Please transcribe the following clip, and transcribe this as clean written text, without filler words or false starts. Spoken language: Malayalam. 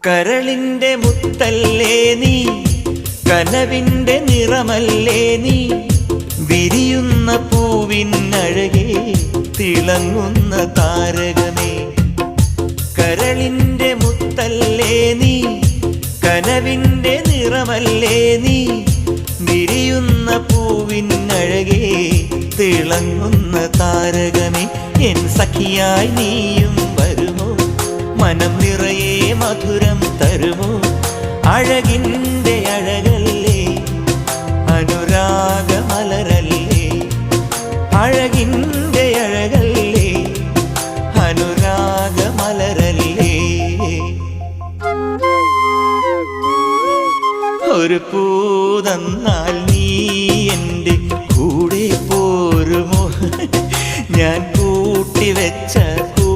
കരളിൻ്റെ മുത്തല്ലേ നീ, കനവിൻ്റെ നിറമല്ലേ നീ, വിരിയുന്ന പൂവിനഴകേ തിളങ്ങുന്ന താരകമേ. കരളിൻ്റെ മുത്തല്ലേ നീ, കനവിൻ്റെ നിറമല്ലേ നീ, വിരിയുന്ന പൂവിനഴകേ തിളങ്ങുന്ന താരകമേ. എൻ സഖിയായി നീയും വരുമോ, മനം നിറയെ മധുരം തരുമോ, അഴകിൻ്റെ അഴകല്ലേ അനുരാഗമലരല്ലേ, അഴകിൻ്റെ അഴകല്ലേ അനുരാഗമലരല്ലേ. ഒരു പൂതന്നാൽ നീ എൻ്റെ കൂടെ പോരുമോ, ഞാൻ കൂട്ടിവെച്ച